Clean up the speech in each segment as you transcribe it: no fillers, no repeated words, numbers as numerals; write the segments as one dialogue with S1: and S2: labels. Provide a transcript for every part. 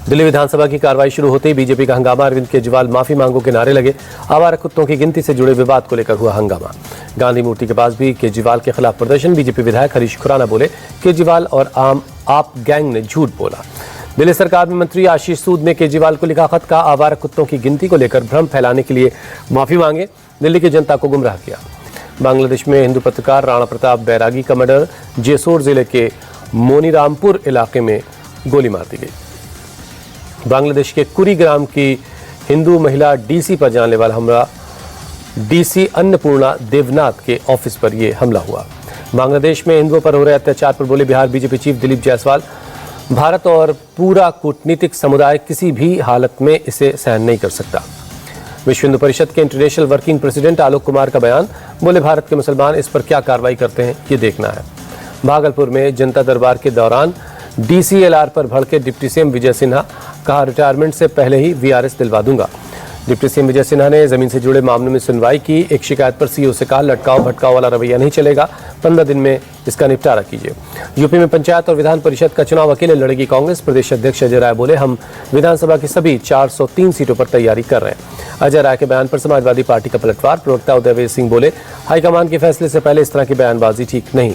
S1: दिल्ली विधानसभा की कार्रवाई शुरू होते ही बीजेपी का हंगामा। अरविंद केजरीवाल माफी मांगो के नारे लगे। आवारा कुत्तों की गिनती से जुड़े विवाद को लेकर हुआ हंगामा। गांधी मूर्ति के पास भी केजरीवाल के खिलाफ प्रदर्शन। बीजेपी विधायक हरीश खुराना बोले केजरीवाल और आप गैंग ने झूठ बोला। दिल्ली सरकार में मंत्री आशीष सूद ने केजरीवाल को लिखा खत। का आवारा कुत्तों की गिनती को लेकर भ्रम फैलाने के लिए माफी मांगे। दिल्ली की जनता को गुमराह किया। बांग्लादेश में हिंदू पत्रकार राणा प्रताप बैरागी का मर्डर। जेसोर जिले के मोनीरामपुर इलाके में गोली मार दी गई। बांग्लादेश के कुरीग्राम की हिंदू महिला डीसी पर जानलेवा हमला। डीसी अन्नपूर्णा देवनाथ के ऑफिस पर यह हमला हुआ। बांग्लादेश में हिंदुओं पर हो रहे अत्याचार पर बोले बिहार बीजेपी चीफ दिलीप जायसवाल, भारत और पूरा कूटनीतिक समुदाय किसी भी हालत में इसे सहन नहीं कर सकता। विश्व हिंदू परिषद के international working president Alok Kumar का बयान। बोले भारत के मुसलमान इस पर क्या कार्रवाई करते हैं ये देखना है। भागलपुर में जनता दरबार के दौरान डीसीएलआर पर भड़के डिप्टी सीएम विजय सिन्हा। कहा रिटायरमेंट से पहले ही वीआरएस दिलवा दूंगा। डिप्टी सीएम विजय सिन्हा ने जमीन से जुड़े मामलों में सुनवाई की। एक शिकायत पर सीओ से कहा लटकाओ भटकाओ वाला रवैया नहीं चलेगा, 15 दिन में इसका निपटारा कीजिए। यूपी में पंचायत और विधान परिषद का चुनाव अकेले लड़ेगी कांग्रेस। प्रदेश अध्यक्ष अजय राय बोले हम विधानसभा की सभी 403 सीटों पर तैयारी कर रहे हैं। अजय राय के बयान पर समाजवादी पार्टी का पलटवार। प्रवक्ता उदयवीर सिंह बोले हाईकमान के फैसले से पहले इस तरह की बयानबाजी ठीक नहीं।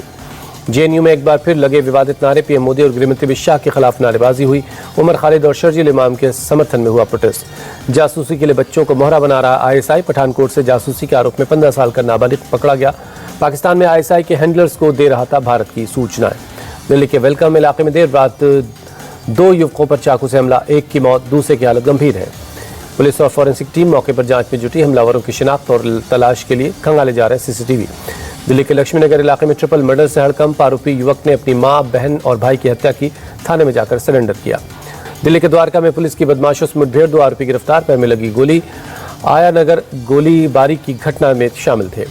S1: जेएनयू में एक बार फिर लगे विवादित नारे। पीएम मोदी और गृहमंत्री अमित शाह के खिलाफ नारेबाजी हुई। उमर खालिद और शर्जील इमाम के समर्थन में हुआ प्रोटेस्ट। जासूसी के लिए बच्चों को मोहरा बना रहा आईएसआई। पठानकोट से जासूसी के आरोप में 15 साल का नाबालिग पकड़ा गया। पाकिस्तान में आईएसआई के हैंडलर्स को दे रहा था भारत की सूचनाएं। दिल्ली के वेलकम इलाके में देर रात 2 युवकों पर चाकू से हमला। एक की मौत, दूसरे की हालत गंभीर है। पुलिस और फॉरेंसिक टीम मौके पर जांच में जुटी। हमलावरों की शिनाख्त और तलाश के लिए खंगाले जा रहे सीसीटीवी। दिल्ली के लक्ष्मीनगर इलाके में ट्रिपल मर्डर से हड़कंप। आरोपी युवक ने अपनी मां, बहन और भाई की हत्या की। थाने में जाकर सरेंडर किया। दिल्ली के द्वारका में पुलिस की बदमाशों से मुठभेड़। 2 आरोपी गिरफ्तार। पैर में लगी गोली। आया नगर गोलीबारी की घटना में शामिल थे।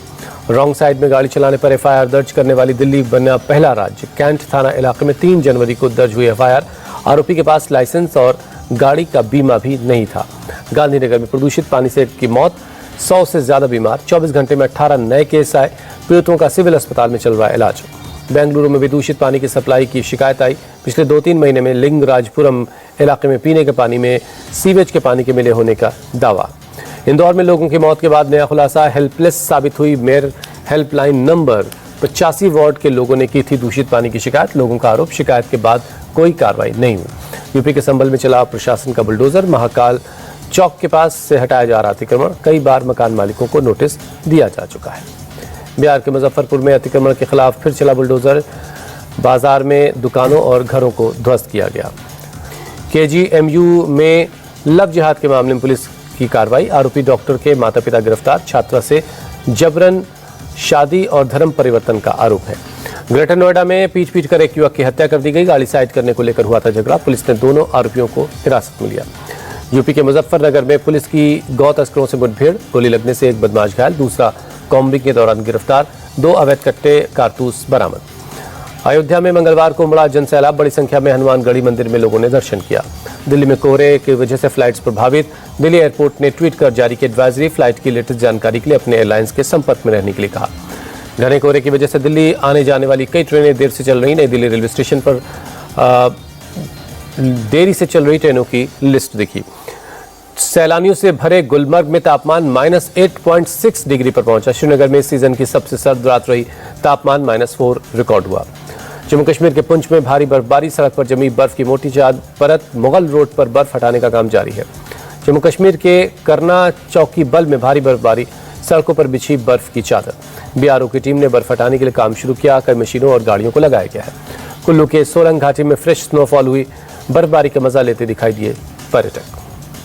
S1: रॉन्ग साइड में गाड़ी चलाने पर एफआईआर दर्ज करने वाली दिल्ली बना पहला राज्य। कैंट थाना इलाके में 3 जनवरी को दर्ज हुई एफआईआर। आरोपी के पास लाइसेंस और गाड़ी का बीमा भी नहीं था। गांधीनगर में प्रदूषित पानी से की मौत। 100 से ज्यादा बीमार। 24 घंटे में 18 नए केस आए। पीड़ितों का सिविल अस्पताल में चल रहा है इलाज। बेंगलुरु में भी दूषित पानी की सप्लाई की शिकायत आई। पिछले 2-3 महीने में लिंगराजपुरम इलाके में पीने के पानी में सीवेज के पानी के मिले होने का दावा। इंदौर में लोगों की मौत के बाद नया खुलासा। हेल्पलेस साबित हुई मेयर। हेल्पलाइन नंबर 85 वार्ड के लोगों ने की थी दूषित पानी की शिकायत। लोगों का आरोप शिकायत के बाद कोई कार्रवाई नहीं हुई। यूपी के संभल में चला प्रशासन का बुलडोजर। महाकाल चौक के पास से हटाया जा रहा अतिक्रमण। कई बार मकान मालिकों को नोटिस दिया जा चुका है। बिहार के मुजफ्फरपुर में अतिक्रमण के खिलाफ फिर चला बुलडोजर। बाजार में दुकानों और घरों को ध्वस्त किया गया। केजीएमयू में लव जिहाद के मामले में पुलिस की कार्रवाई। आरोपी डॉक्टर के माता पिता गिरफ्तार। छात्रा से जबरन शादी और धर्म परिवर्तन का आरोप है। ग्रेटर नोएडा में पीट कर एक युवक की हत्या कर दी गई। गाड़ी साइड करने को लेकर हुआ था झगड़ा। पुलिस ने दोनों आरोपियों को हिरासत में लिया। यूपी के मुजफ्फरनगर में पुलिस की गौ तस्करों से मुठभेड़। गोली लगने से एक बदमाश घायल, दूसरा कॉम्बिंग के दौरान गिरफ्तार। 2 अवैध कट्टे कारतूस बरामद। अयोध्या में मंगलवार को उमड़ा जनसैलाब। बड़ी संख्या में हनुमानगढ़ी मंदिर में लोगों ने दर्शन किया। दिल्ली में कोहरे की वजह से फ्लाइट्स प्रभावित। दिल्ली एयरपोर्ट ने ट्वीट कर जारी की एडवाइजरी। फ्लाइट की लेटेस्ट जानकारी के लिए अपने एयरलाइंस के संपर्क में रहने के लिए कहा। घने कोहरे की वजह से दिल्ली आने जाने वाली कई ट्रेनें देर से चल रही। नई दिल्ली रेलवे स्टेशन पर देरी से चल रही ट्रेनों की लिस्ट देखी। सैलानियों से भरे गुलमर्ग में तापमान -8.6 डिग्री पर पहुंचा। श्रीनगर में इस सीजन की सबसे सर्द रात रही। तापमान -4 रिकॉर्ड हुआ। जम्मू कश्मीर के पुंछ में भारी बर्फबारी। सड़क पर जमी बर्फ की मोटी चाद। परत मुगल रोड पर बर्फ हटाने का काम जारी है। जम्मू कश्मीर के करना चौकी बल में भारी बर्फबारी। सड़कों पर बिछी बर्फ की चादर। बीआरओ की टीम ने बर्फ हटाने के लिए काम शुरू किया। कई मशीनों और गाड़ियों को लगाया गया है। कुल्लू के सोलंग घाटी में फ्रेश स्नोफॉल हुई। बर्फबारी का मजा लेते दिखाई दिए पर्यटक।